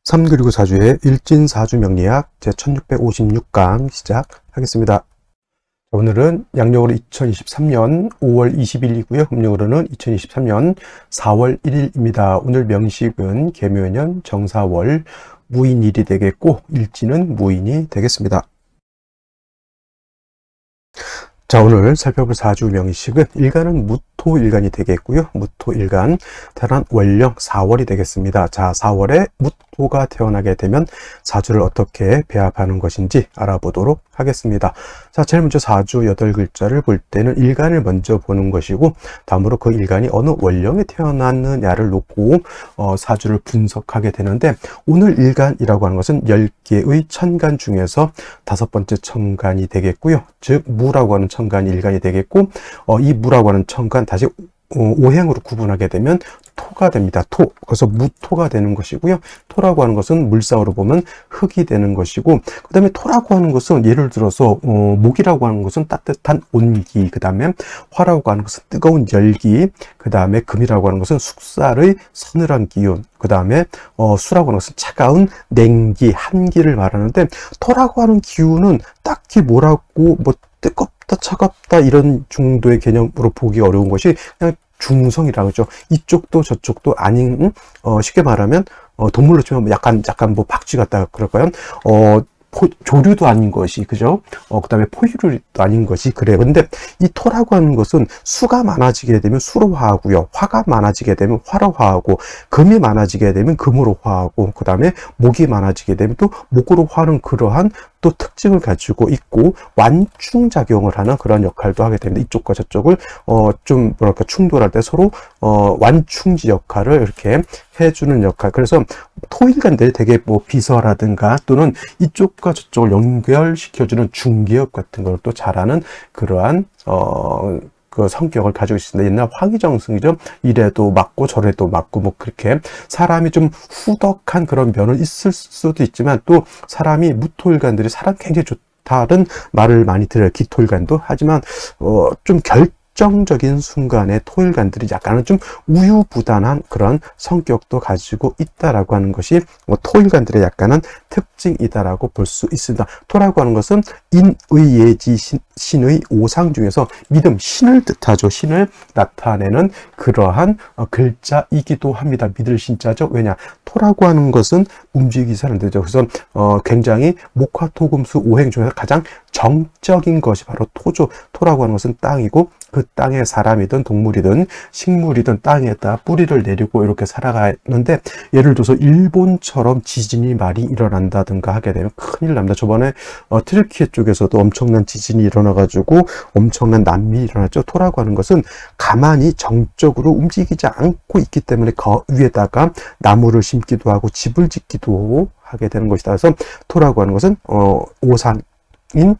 3 그리고 4주의 일진사주 명리학 제1656강 시작하겠습니다. 오늘은 양력으로 2023년 5월 20일이고요. 음력으로는 2023년 4월 1일입니다. 오늘 명식은 계묘년 정사월 무인일이 되겠고 일진은 무인이 되겠습니다. 자, 오늘 살펴볼 사주 명식은 일간은 무토일간이 되겠고요. 무토일간 태어난 월령 4월이 되겠습니다. 자, 4월에 무토가 태어나게 되면 사주를 어떻게 배합하는 것인지 알아보도록 하겠습니다. 자, 제일 먼저 사주 8글자를 볼 때는 일간을 먼저 보는 것이고, 다음으로 그 일간이 어느 월령에 태어났느냐를 놓고 사주를 분석하게 되는데, 오늘 일간이라고 하는 것은 10개의 천간 중에서 5번째 천간이 되겠고요. 즉 무라고 하는 천간이 일간이 되겠고, 이 무라고 하는 천간 다시 오행으로 구분하게 되면 토가 됩니다. 토. 그래서 무토가 되는 것이고요. 토라고 하는 것은 물사으로 보면 흙이 되는 것이고, 그 다음에 토라고 하는 것은 예를 들어서 목이라고 하는 것은 따뜻한 온기, 그 다음에 화라고 하는 것은 뜨거운 열기, 그 다음에 금이라고 하는 것은 숙살의 서늘한 기운, 그 다음에 수라고 하는 것은 차가운 냉기, 한기를 말하는데, 토라고 하는 기운은 딱히 뭐라고 뜨겁다, 차갑다 이런 정도의 개념으로 보기 어려운 것이 그냥 중성이라고 하죠. 이쪽도 저쪽도 아닌, 쉽게 말하면 동물로 치면 약간 뭐 박쥐 같다 그럴까요? 조류도 아닌 것이, 그죠? 그 다음에 포유류도 아닌 것이, 그래요. 근데 이 토라고 하는 것은 수가 많아지게 되면 수로 화하고요. 화가 많아지게 되면 화로 화하고, 금이 많아지게 되면 금으로 화하고, 그 다음에 목이 많아지게 되면 또 목으로 화하는 그러한 또 특징을 가지고 있고, 완충작용을 하는 그런 역할도 하게 됩니다. 이쪽과 저쪽을, 좀, 충돌할 때 서로, 완충지 역할을 이렇게 해주는 역할. 그래서 토일간들이 되게 비서라든가 또는 이쪽과 저쪽을 연결시켜주는 중개업 같은 걸 또 잘하는 그러한, 그 성격을 가지고 있습니다. 옛날 황희정승이죠. 이래도 맞고 저래도 맞고 그렇게 사람이 좀 후덕한 그런 면은 있을 수도 있지만, 또 사람이 무토일간들이 사람 굉장히 좋다는 말을 많이 들어요. 기토일간도. 하지만 좀 결정적인 순간에 토일간들이 약간은 좀 우유부단한 그런 성격도 가지고 있다라고 하는 것이 토일간들의 약간은 특징이다라고 볼 수 있습니다. 토라고 하는 것은 인의 예지 신의 오상 중에서 믿음, 신을 뜻하죠. 신을 나타내는 그러한 글자이기도 합니다. 믿을 신자죠. 왜냐? 토라고 하는 것은 움직이기 사람들이죠. 그래서 굉장히 목화토금수 오행 중에서 가장 정적인 것이 바로 토죠. 토라고 하는 것은 땅이고, 그 땅에 사람이든 동물이든 식물이든 땅에다 뿌리를 내리고 이렇게 살아가는데, 예를 들어서 일본처럼 지진이 많이 일어난다든가 하게 되면 큰일 납니다. 저번에 트르키예 쪽에서도 엄청난 지진이 일어나가지고 엄청난 난민이 일어났죠. 토라고 하는 것은 가만히 정적으로 움직이지 않고 있기 때문에 그 위에다가 나무를 심기도 하고 집을 짓기도 하게 되는 것이다. 그래서 토라고 하는 것은 오상인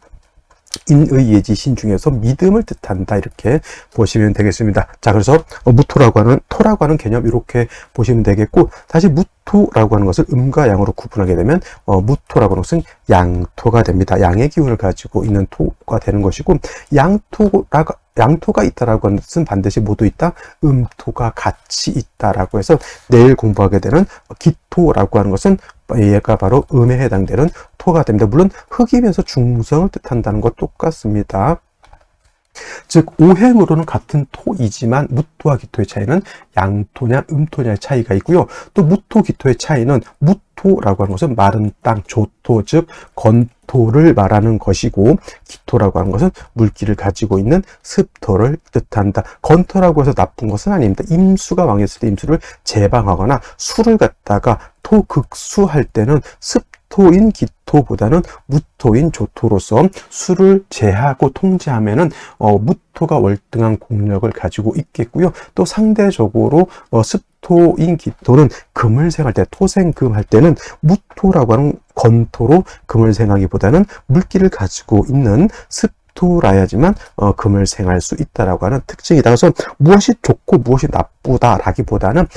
인의 예지신 중에서 믿음을 뜻한다, 이렇게 보시면 되겠습니다. 자, 그래서 무토라고 하는, 토라고 하는 개념 이렇게 보시면 되겠고, 다시 무토라고 하는 것을 음과 양으로 구분하게 되면 무토라고 하는 것은 양토가 됩니다. 양의 기운을 가지고 있는 토가 되는 것이고, 양토가 있다라고 하는 것은 반드시 모두 있다, 음토가 같이 있다라고 해서 내일 공부하게 되는 기토라고 하는 것은 얘가 바로 음에 해당되는 토가 됩니다. 물론 흑이면서 중성을 뜻한다는 것 똑같습니다. 즉 오행으로는 같은 토이지만 무토와 기토의 차이는 양토냐 음토냐의 차이가 있고요. 또 무토 기토의 차이는, 무토라고 하는 것은 마른 땅, 조토, 즉 건토를 말하는 것이고, 기토라고 하는 것은 물기를 가지고 있는 습토를 뜻한다. 건토라고 해서 나쁜 것은 아닙니다. 임수가 왕했을 때 임수를 제방하거나 수를 갖다가 토극수할 때는 습토인 기토보다는 무토인 조토로서 수를 제하고 통제하면은 무토가 월등한 공력을 가지고 있겠고요. 또 상대적으로 습토인 기토는 금을 생할 때, 토생금 할 때는 무토라고 하는 건토로 금을 생하기보다는 물기를 가지고 있는 토라야지만 금을 생할 수 있다라고 하는 특징이다. 그래서 무엇이 좋고 무엇이 나쁘다라기보다는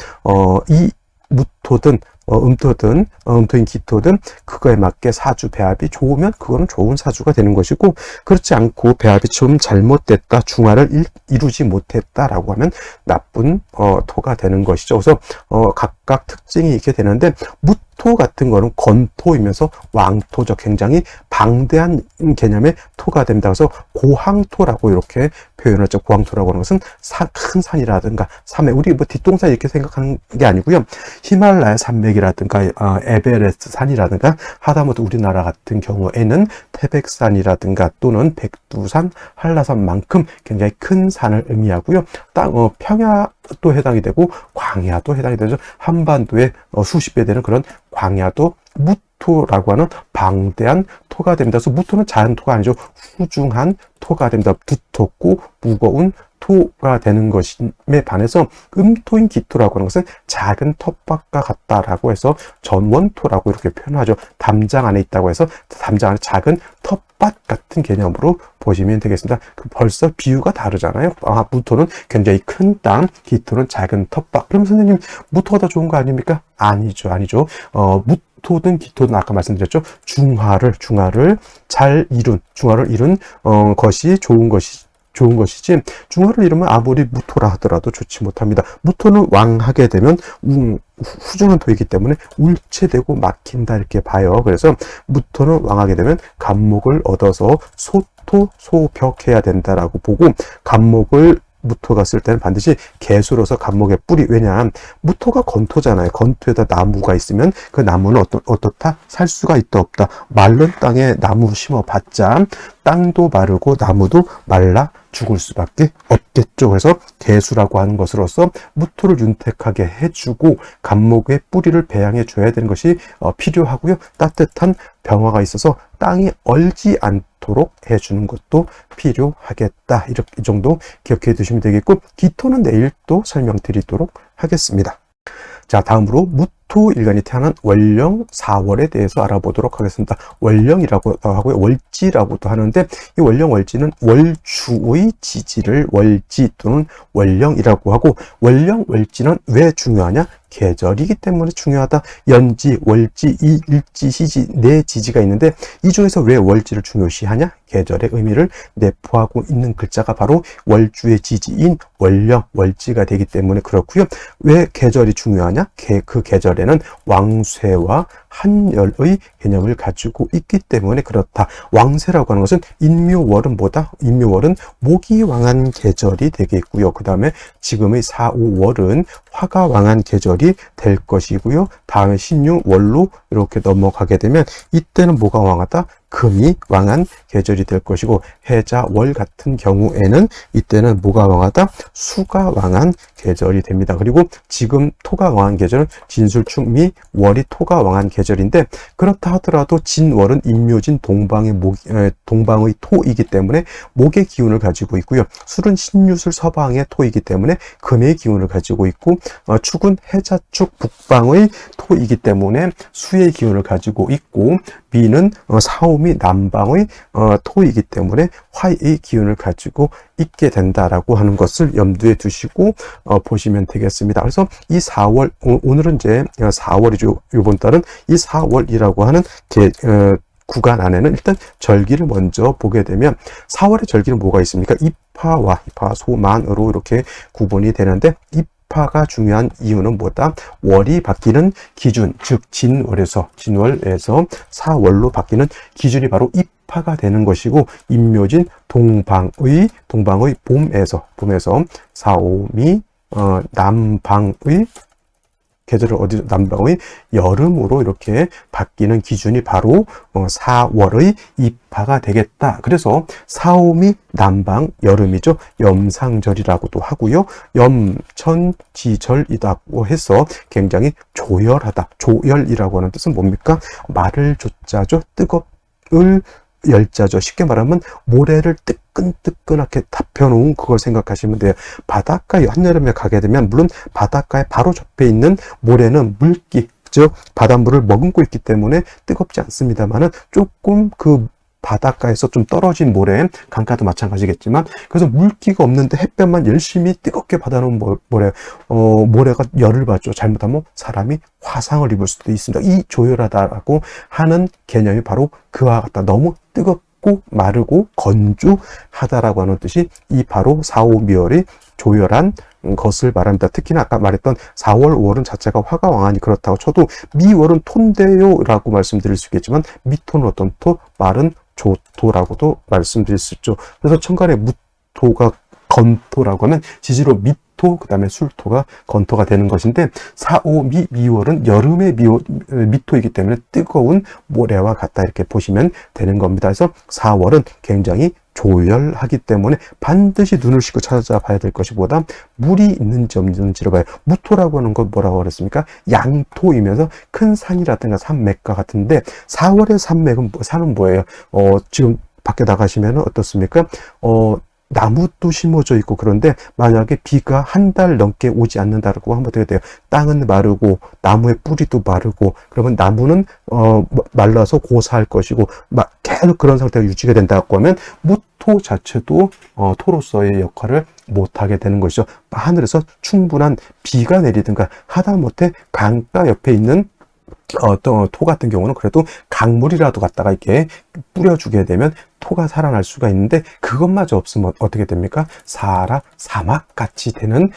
이 무토든 음토인 기토든 그거에 맞게 사주 배합이 좋으면 그거는 좋은 사주가 되는 것이고, 그렇지 않고 배합이 좀 잘못됐다, 중화를 이루지 못했다라고 하면 나쁜 토가 되는 것이죠. 그래서 각각 특징이 있게 되는데, 무토 같은 거는 건토이면서 왕토죠. 굉장히 방대한 개념의 토가 됩니다. 그래서 고항토라고 이렇게 표현을 하죠. 고항토라고 하는 것은 큰 산이라든가 산맥, 우리 뭐 뒷동산 이렇게 생각하는 게 아니고요. 히말라야 산맥이라든가 에베레스트 산이라든가, 하다못해 우리나라 같은 경우에는 태백산이라든가 또는 백두산, 한라산만큼 굉장히 큰 산을 의미하고요. 평야도 해당이 되고 광야도 해당이 되죠. 한반도에 수십 배 되는 그런 광야도 무토라고 하는 방대한 토가 됩니다. 그래서 무토는 작은 토가 아니죠. 후중한 토가 됩니다. 두텁고 무거운 토가 되는 것에 반해서 음토인 기토라고 하는 것은 작은 텃밭과 같다라고 해서 전원토라고 이렇게 표현하죠. 담장 안에 있다고 해서 담장 안에 작은 텃밭 같은 개념으로 보시면 되겠습니다. 벌써 비유가 다르잖아요. 무토는 굉장히 큰 땅, 기토는 작은 텃밭. 그럼 선생님, 무토가 더 좋은 거 아닙니까? 아니죠. 무토든 기토든 아까 말씀드렸죠. 중화를 이룬 것이 좋은 것이지, 중화를 이루면 아무리 무토라 하더라도 좋지 못합니다. 무토는 왕하게 되면 후중한 토이기 때문에 울체되고 막힌다 이렇게 봐요. 그래서 무토는 왕하게 되면 갑목을 얻어서 소벽해야 된다라고 보고, 갑목을 무토가 쓸 때는 반드시 개수로서 갑목의 뿌리, 왜냐하면 무토가 건토잖아요. 건토에다 나무가 있으면 그 나무는 어떻다? 살 수가 있다 없다. 마른 땅에 나무 심어봤자 땅도 마르고 나무도 말라 죽을 수밖에 없겠죠. 그래서 개수라고 하는 것으로서 무토를 윤택하게 해주고 갑목의 뿌리를 배양해 줘야 되는 것이 필요하고요. 따뜻한 병화가 있어서 땅이 얼지 않도록 해주는 것도 필요하겠다. 이 정도 기억해 두시면 되겠고, 기토는 내일 또 설명드리도록 하겠습니다. 자, 다음으로 무토일간이 태어난 월령 4월에 대해서 알아보도록 하겠습니다. 월령이라고도 하고요, 월지라고도 하는데, 이 월령 월지는 월주의 지지를 월지 또는 월령이라고 하고, 월령 월지는 왜 중요하냐? 계절이기 때문에 중요하다. 연지, 월지, 일지, 시지, 네 지지가 있는데, 이 중에서 왜 월지를 중요시하냐? 계절의 의미를 내포하고 있는 글자가 바로 월주의 지지인 월령, 월지가 되기 때문에 그렇고요. 왜 계절이 중요하냐? 그 계절에는 왕쇠와 한열의 개념을 가지고 있기 때문에 그렇다. 왕쇠라고 하는 것은 인묘월은 뭐다? 인묘월은 목이 왕한 계절이 되겠고요. 그 다음에 지금의 4, 5월은 화가 왕한 계절이 될 것이고요. 다음에 신유월로 이렇게 넘어가게 되면 이때는 뭐가 왕하다? 금이 왕한 계절이 될 것이고, 해자, 월 같은 경우에는 이때는 뭐가 왕하다? 수가 왕한 계절이 됩니다. 그리고 지금 토가 왕한 계절은 진술충, 미, 월이 토가 왕한 계절인데, 그렇다 하더라도 진월은 인묘진 동방의 토이기 때문에 목의 기운을 가지고 있고요. 술은 신유술 서방의 토이기 때문에 금의 기운을 가지고 있고, 축은 해자축 북방의 토이기 때문에 수의 기운을 가지고 있고, 미는 사오미 남방의 토이기 때문에 화의 기운을 가지고 있게 된다라고 하는 것을 염두에 두시고 보시면 되겠습니다. 그래서 이 4월, 오늘은 이제 4월이죠. 이번 달은 이 4월이라고 하는 구간 안에는 일단 절기를 먼저 보게 되면, 4월의 절기는 뭐가 있습니까? 입하와 소만으로 이렇게 구분이 되는데, 입하가 중요한 이유는 뭐다? 월이 바뀌는 기준, 즉 진월에서 4월로 바뀌는 기준이 바로 입하가 되는 것이고, 인묘진 동방의 봄에서 사오미 남방의 계절을 남방의 여름으로 이렇게 바뀌는 기준이 바로 4월의 입하가 되겠다. 그래서 사오미 남방 여름이죠. 염상절이라고도 하고요. 염천지절이라고 해서 굉장히 조열하다. 조열이라고 하는 뜻은 뭡니까? 말을 조자죠. 뜨겁을 열자죠. 쉽게 말하면 모래를 뜨끈뜨끈하게 답혀놓은 그걸 생각하시면 돼요. 바닷가에 한여름에 가게 되면, 물론 바닷가에 바로 접해 있는 모래는 물기, 즉 바닷물을 머금고 있기 때문에 뜨겁지 않습니다만은, 조금 그 바닷가에서 좀 떨어진 모래, 강가도 마찬가지겠지만, 그래서 물기가 없는데 햇볕만 열심히 뜨겁게 받아놓은 모래가 열을 받죠. 잘못하면 사람이 화상을 입을 수도 있습니다. 이 조열하다라고 하는 개념이 바로 그와 같다. 너무 뜨겁고 마르고 건조하다라고 하는 뜻이 이 바로 4, 5 미월이 조열한 것을 말합니다. 특히나 아까 말했던 4월, 5월은 자체가 화가 왕하니 그렇다고 쳐도 미월은 토인데요 라고 말씀드릴 수 있겠지만 미토는 어떤 토? 말은 조토라고도 말씀드릴 수 있죠. 그래서 천간에 무토가 건토라고 하면 지지로 미토, 그 다음에 술토가 건토가 되는 것인데 4, 5, 미월은 여름의 미토이기 때문에 뜨거운 모래와 같다 이렇게 보시면 되는 겁니다. 그래서 4월은 굉장히 조열하기 때문에 반드시 눈을 씻고 찾아봐야 될 것이 보다 물이 있는지 없는지를 봐요. 무토라고 하는 건 뭐라고 그랬습니까? 양토이면서 큰 산이라든가 산맥과 같은데 4월의 산은 뭐예요? 지금 밖에 나가시면 어떻습니까? 나무도 심어져 있고 그런데 만약에 비가 한 달 넘게 오지 않는다고 하면 어떻게 돼요? 땅은 마르고 나무의 뿌리도 마르고 그러면 나무는 말라서 고사할 것이고 계속 그런 상태가 유지가 된다고 하면 무토 자체도 토로서의 역할을 못하게 되는 것이죠. 하늘에서 충분한 비가 내리든가 하다못해 강가 옆에 있는 토 같은 경우는 그래도 강물이라도 갖다가 이렇게 뿌려주게 되면 토가 살아날 수가 있는데 그것마저 없으면 어떻게 됩니까? 사하라 사막같이 되는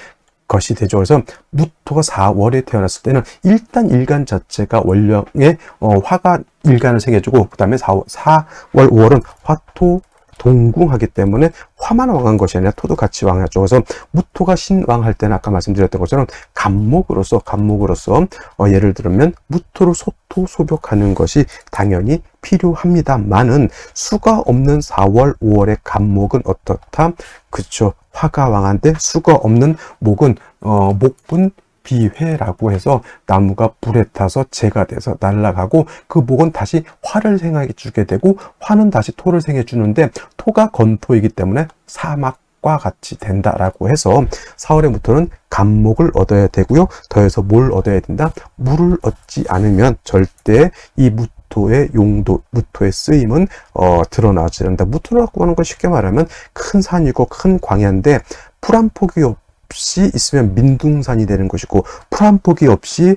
것이 되죠. 그래서 무토가 4월에 태어났을 때는 일단 일간 자체가 월령에 화가 일간을 새겨주고 그 다음에 4월, 5월은 화토 동궁하기 때문에 화만 왕한 것이 아니라 토도 같이 왕하죠. 그래서 무토가 신왕할 때는 아까 말씀드렸던 것처럼 간목으로서 예를 들면 무토를 소토 소벽하는 것이 당연히 필요합니다만은 수가 없는 4월, 5월의 간목은 어떻다? 그쵸. 화가 왕한데 수가 없는 목은 목분 비회라고 해서 나무가 불에 타서 재가 돼서 날아가고 그 목은 다시 화를 생해 주게 되고 화는 다시 토를 생해 주는데 토가 건토이기 때문에 사막과 같이 된다라고 해서 4월의 무토는 간목을 얻어야 되고요. 더해서 뭘 얻어야 된다? 물을 얻지 않으면 절대 이 무토의 용도, 무토의 쓰임은 드러나지 않는다. 무토라고 하는 건 쉽게 말하면 큰 산이고 큰 광야인데 풀 한 폭이 없이 있으면 민둥산이 되는 것이고 풀 한 폭이 없이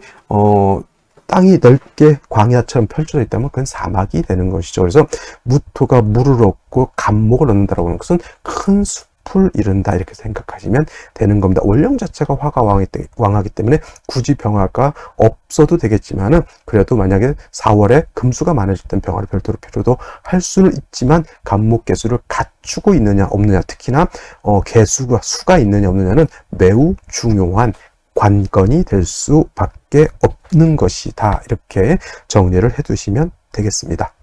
땅이 넓게 광야처럼 펼쳐져 있다면 그건 사막이 되는 것이죠. 그래서 무토가 물을 얻고 간목을 얻는다라고 하는 것은 큰 숲을 이룬다 이렇게 생각하시면 되는 겁니다. 월령 자체가 화가 왕하기 때문에 굳이 병화가 없어도 되겠지만은 그래도 만약에 4월에 금수가 많아질 땐 병화를 별도로 필요도 할 수는 있지만 간목 개수를 갖추고 있느냐 없느냐 특히나 수가 있느냐 없느냐는 매우 중요한 관건이 될 수밖에 없는 것이다. 이렇게 정리를 해두시면 되겠습니다.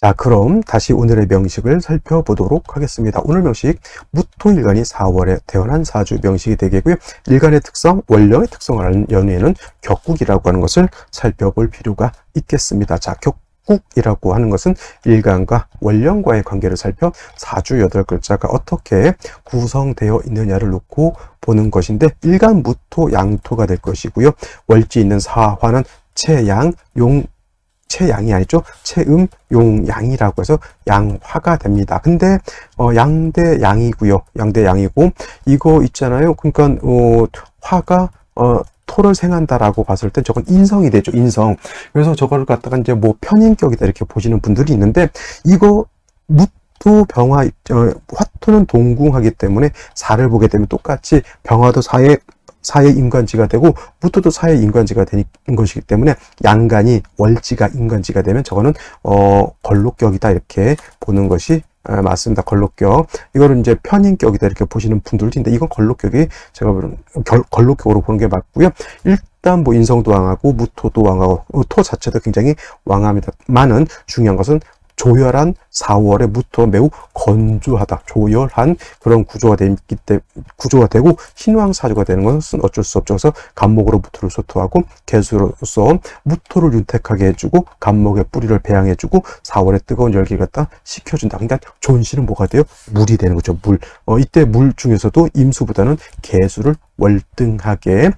자, 그럼 다시 오늘의 명식을 살펴보도록 하겠습니다. 오늘 명식, 무토일간이 4월에 태어난 사주 명식이 되겠고요. 일간의 특성, 월령의 특성을 아는 연후에는 격국이라고 하는 것을 살펴볼 필요가 있겠습니다. 자, 격국이라고 하는 것은 일간과 월령과의 관계를 살펴 사주 8글자가 어떻게 구성되어 있느냐를 놓고 보는 것인데 일간 무토 양토가 될 것이고요. 월지 있는 사화는 채양이 아니죠. 채음, 용, 양이라고 해서 양화가 됩니다. 근데 양대 양이고요. 양대 양이고 이거 있잖아요. 그러니까 화가 토를 생한다라고 봤을 때 저건 인성이 되죠. 인성. 그래서 저거를 갖다가 이제 뭐 편인격이다 이렇게 보시는 분들이 있는데 이거 무토 병화 화토는 동궁하기 때문에 사를 보게 되면 똑같이 병화도 사의 인관지가 되고 무토도 사의 인관지가 되는 것이기 때문에 양간이 월지가 인관지가 되면 저거는 걸록격이다 이렇게 보는 것이 맞습니다. 걸록격. 이거를 이제 편인격이다 이렇게 보시는 분들도 있는데 이건 걸록격이 제가 보는 걸록격으로 보는 게 맞고요. 일단 뭐 인성도 왕하고 무토도 왕하고 토 자체도 굉장히 왕합니다만은 중요한 것은 조열한 4월의 무토 매우 건조하다. 조열한 그런 구조가 되고 신왕사주가 되는 것은 어쩔 수 없죠. 그래서 간목으로 무토를 소토하고 개수로서 무토를 윤택하게 해주고 간목의 뿌리를 배양해주고 4월의 뜨거운 열기를 갖다 식혀준다. 그러니까 존시는 뭐가 돼요? 물이 되는 거죠. 물. 이때 물 중에서도 임수보다는 개수를 월등하게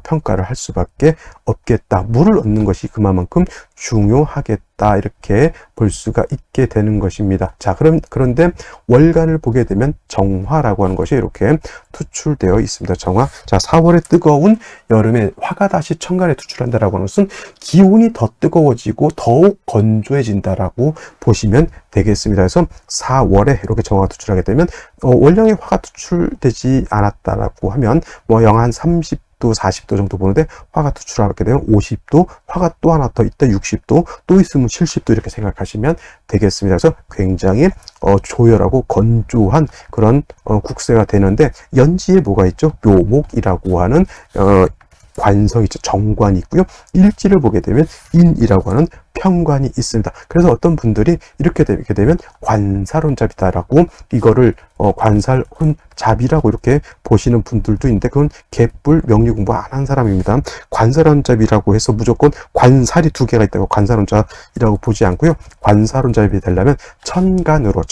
평가를 할 수밖에 없겠다. 물을 얻는 것이 그만큼 중요하겠다 이렇게 볼 수가 있게 되는 것입니다. 자, 그런데 월간을 보게 되면 정화라고 하는 것이 이렇게 투출되어 있습니다. 정화. 자, 4월의 뜨거운 여름에 화가 다시 천간에 투출한다라고 하는 것은 기온이 더 뜨거워지고 더욱 건조해진다라고 보시면 되겠습니다. 그래서 4월에 이렇게 정화가 투출하게 되면 월령에 화가 투출되지 않았다라고 하면 뭐 영하 한 30도, 40도 정도 보는데 화가 투출하게 되면 50도, 화가 또 하나 더 있다 60도, 또 있으면 70도 이렇게 생각하시면 되겠습니다. 그래서 굉장히 조열하고 건조한 그런 국세가 되는데 연지에 뭐가 있죠? 묘목이라고 하는 관성이 있죠. 정관이 있고요. 일지를 보게 되면 인이라고 하는 편관이 있습니다. 그래서 어떤 분들이 이렇게 되면 관살혼잡이다라고 이거를 관살혼잡이라고 이렇게 보시는 분들도 있는데 그건 개뿔 명리 공부 안 한 사람입니다. 관살혼잡이라고 해서 무조건 관살이 두 개가 있다고 관살혼잡이라고 보지 않고요. 관살혼잡이 되려면 천간으로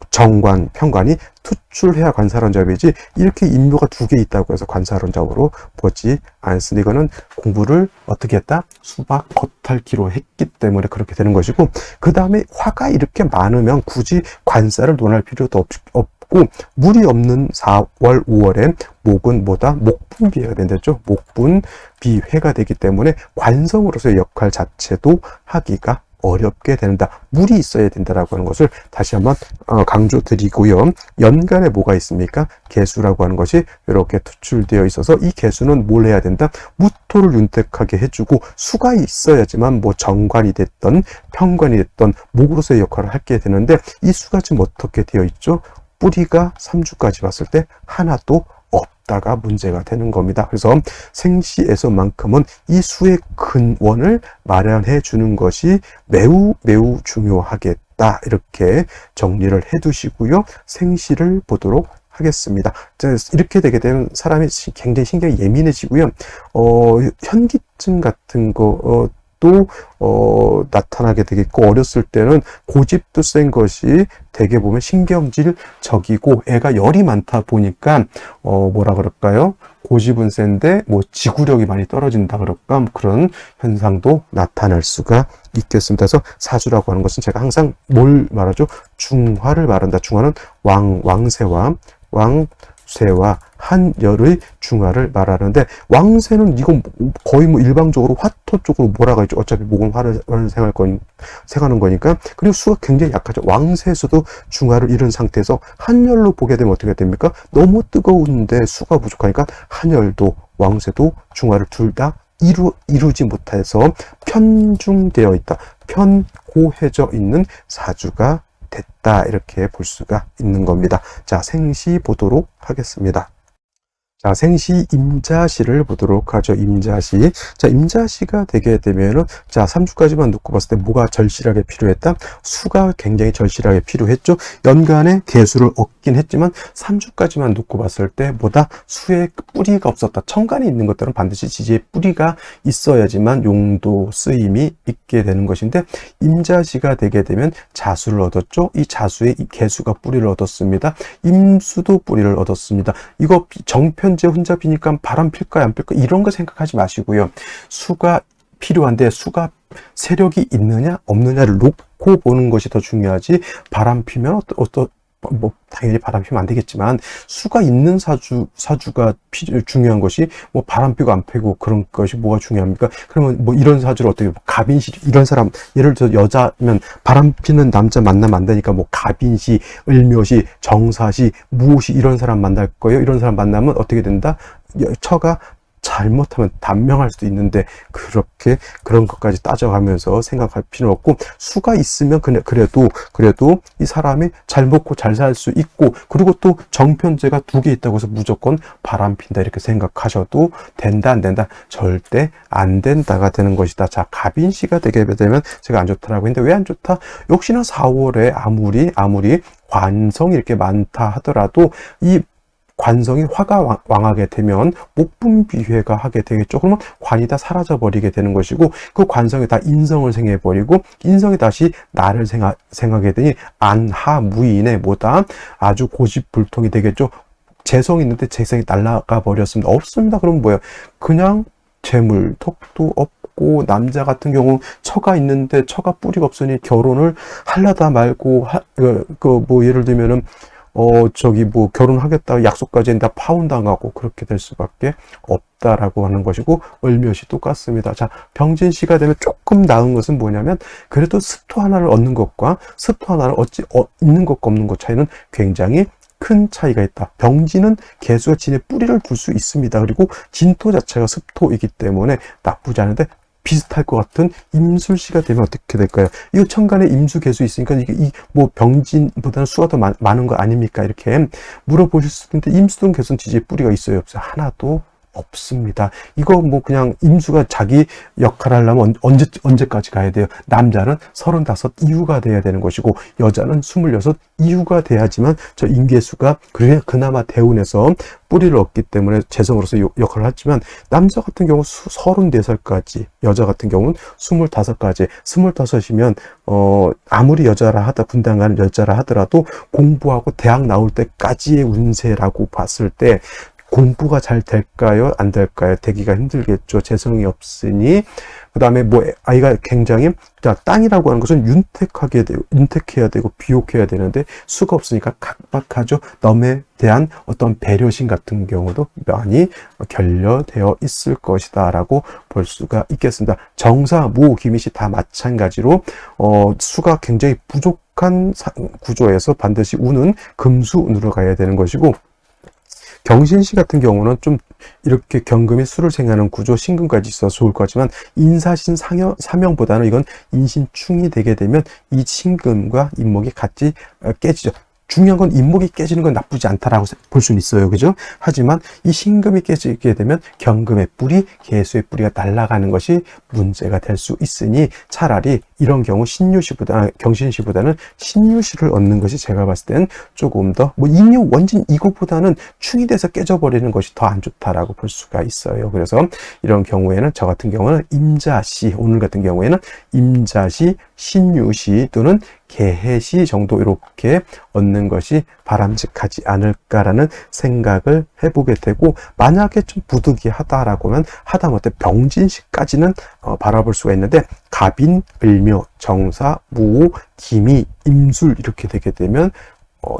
정관, 편관이 투출해야 관살혼잡이지 이렇게 인묘가 두 개 있다고 해서 관살혼잡으로 보지 않습니다. 이거는 공부를 어떻게 했다? 수박 겉핥기로 했기 때문에 그렇게 되는 것이고 그 다음에 화가 이렇게 많으면 굳이 관살을 논할 필요도 없고 물이 없는 4월, 5월에 목은 뭐다? 목분비회가 된다죠. 목분비회가 되기 때문에 관성으로서의 역할 자체도 하기가 어렵게 된다. 물이 있어야 된다라고 하는 것을 다시 한번 강조드리고요. 연간에 뭐가 있습니까? 개수라고 하는 것이 이렇게 투출되어 있어서 이 개수는 뭘 해야 된다? 무토를 윤택하게 해주고 수가 있어야지만 뭐 정관이 됐던 편관이 됐던 목으로서의 역할을 하게 되는데 이 수가 지금 어떻게 되어 있죠? 뿌리가 3주까지 봤을 때 하나도 없다가 문제가 되는 겁니다. 그래서 생시에서만큼은 이 수의 근원을 마련해 주는 것이 매우 중요하겠다. 이렇게 정리를 해 두시고요. 생시를 보도록 하겠습니다. 이렇게 되게 되면 사람이 굉장히 신경이 예민해지고요. 현기증 같은 거 또 나타나게 되겠고 어렸을 때는 고집도 센 것이 되게 보면 신경질적이고 애가 열이 많다 보니까 뭐라 그럴까요? 고집은 센데 뭐 지구력이 많이 떨어진다 그럴까? 그런 현상도 나타날 수가 있겠습니다. 그래서 사주라고 하는 것은 제가 항상 뭘 말하죠? 중화를 말한다. 중화는 왕세와 한열의 중화를 말하는데 왕세는 이건 거의 뭐 일방적으로 화토 쪽으로 몰아가죠. 어차피 목은 화를 생하는 거니까. 그리고 수가 굉장히 약하죠. 왕세에서도 중화를 잃은 상태에서 한열로 보게 되면 어떻게 됩니까? 너무 뜨거운데 수가 부족하니까 한열도 왕세도 중화를 둘 다 이루지 못해서 편중되어 있다. 편고해져 있는 사주가 됐다 이렇게 볼 수가 있는 겁니다. 자, 생시 보도록 하겠습니다. 자, 생시 임자시를 보도록 하죠. 임자시. 자, 임자시가 되게 되면은, 자, 3주까지만 놓고 봤을 때 뭐가 절실하게 필요했다? 수가 굉장히 절실하게 필요했죠. 연간에 개수를 얻긴 했지만, 3주까지만 놓고 봤을 때 뭐다? 수에 뿌리가 없었다. 천간에 있는 것들은 반드시 지지에 뿌리가 있어야지만 용도 쓰임이 있게 되는 것인데, 임자시가 되게 되면 자수를 얻었죠. 이 자수에 이 개수가 뿌리를 얻었습니다. 임수도 뿌리를 얻었습니다. 이거 정편제 혼잡이니까 바람 필까요 안 필까 이런 거 생각하지 마시고요. 수가 필요한데 수가 세력이 있느냐 없느냐를 놓고 보는 것이 더 중요하지. 바람 피면 뭐 당연히 바람 피면 안 되겠지만 수가 있는 사주가 중요한 것이 뭐 바람 피고 안 피고 그런 것이 뭐가 중요합니까? 그러면 뭐 이런 사주를 어떻게 갑인시 이런 사람 예를 들어 여자면 바람 피는 남자 만나면 안 되니까 뭐 갑인시, 을묘시, 정사시, 무오시 이런 사람 만날 거예요. 이런 사람 만나면 어떻게 된다? 처가 잘못하면 단명할 수도 있는데 그렇게 그런 것까지 따져가면서 생각할 필요는 없고 수가 있으면 그래도 이 사람이 잘 먹고 잘 살 수 있고 그리고 또 정편제가 2개 있다고 해서 무조건 바람 핀다 이렇게 생각하셔도 된다 안 된다 절대 안 된다가 되는 것이다. 자, 갑인시가 되게 되면 제가 안 좋다라고 했는데 왜 안 좋다? 역시나 4월에 아무리 관성이 이렇게 많다 하더라도 이 관성이 화가 왕하게 되면 목분비회가 하게 되겠죠. 그러면 관이 다 사라져 버리게 되는 것이고 그 관성이 다 인성을 생해 버리고 인성이 다시 나를 생하게 되니 안하무인의 뭐다 아주 고집불통이 되겠죠. 재성이 있는데 재성이 날아가 버렸습니다. 없습니다. 그러면 뭐예요? 그냥 재물 턱도 없고 없고, 남자 같은 경우 처가 있는데 처가 뿌리가 없으니 결혼을 하려다 말고, 뭐 예를 들면은 뭐 결혼하겠다 약속까지 했는데 파혼당하고 그렇게 될 수밖에 없다라고 하는 것이고, 을묘시 똑같습니다. 자, 병진시가 되면 조금 나은 것은 뭐냐면, 그래도 습토 하나를 얻는 것과 습토 하나를 있는 것과 없는 것 차이는 굉장히 큰 차이가 있다. 병진은 개수가 진에 뿌리를 둘 수 있습니다. 그리고 진토 자체가 습토이기 때문에 나쁘지 않은데, 비슷할 것 같은 임술시가 되면 어떻게 될까요? 이거 천간에 임수 개수 있으니까 이게 뭐 병진보다는 수가 더 많은 거 아닙니까? 이렇게 물어보실 수도 있는데, 임수동 개수는 지지에 뿌리가 있어요, 없어요? 하나도 없습니다. 이거 뭐 그냥 임수가 자기 역할을 하려면 언제까지 가야 돼요? 남자는 35 이후가 돼야 되는 것이고, 여자는 26 이후가 돼야지만 저 임계수가 그나마 대운에서 뿌리를 얻기 때문에 재성으로서 역할을 하지만, 남자 같은 경우 34살까지, 여자 같은 경우는 25까지, 25이면 아무리 분당 가는 여자라 하더라도 공부하고 대학 나올 때까지의 운세라고 봤을 때 공부가 잘 될까요? 안 될까요? 되기가 힘들겠죠. 재성이 없으니. 그 다음에 뭐 아이가 굉장히, 자, 땅이라고 하는 것은 윤택해야 되고 비옥해야 되는데 수가 없으니까 각박하죠. 남에 대한 어떤 배려심 같은 경우도 많이 결여되어 있을 것이다 라고 볼 수가 있겠습니다. 정사, 무, 기미시 다 마찬가지로 수가 굉장히 부족한 구조에서 반드시 운은 금수운으로 가야 되는 것이고, 경신시 같은 경우는 좀 이렇게 경금이 수를 생하는 구조, 신금까지 있어서 좋을 거지만, 인사신 사명보다는 이건 인신충이 되게 되면 이 신금과 인목이 같이 깨지죠. 중요한 건 인목이 깨지는 건 나쁘지 않다라고 볼 수는 있어요. 그죠? 하지만 이 신금이 깨지게 되면 경금의 뿌리, 개수의 뿌리가 날아가는 것이 문제가 될 수 있으니, 차라리 이런 경우 경신시보다는 신유시를 얻는 것이 제가 봤을 때는 조금 더, 뭐 인유, 원진 이것보다는 충이 돼서 깨져버리는 것이 더 안 좋다라고 볼 수가 있어요. 그래서 이런 경우에는, 저 같은 경우는 임자시, 오늘 같은 경우에는 임자시, 신유시 또는 개해시 정도 이렇게 얻는 것이 바람직하지 않을까라는 생각을 해보게 되고, 만약에 좀 부득이하다라고 하면 하다못해 병진시까지는 바라볼 수가 있는데, 갑인, 을묘, 정사, 무호, 기미, 임술 이렇게 되게 되면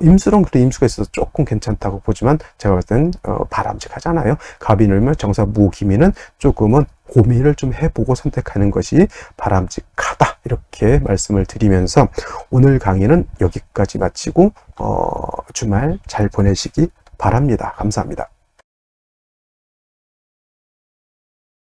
임술은 그래 임수가 있어서 조금 괜찮다고 보지만, 제가 볼 때는 바람직하잖아요. 갑인, 을묘, 정사, 무호, 기미는 조금은 고민을 좀 해보고 선택하는 것이 바람직하다, 이렇게 말씀을 드리면서 오늘 강의는 여기까지 마치고 주말 잘 보내시기 바랍니다. 감사합니다.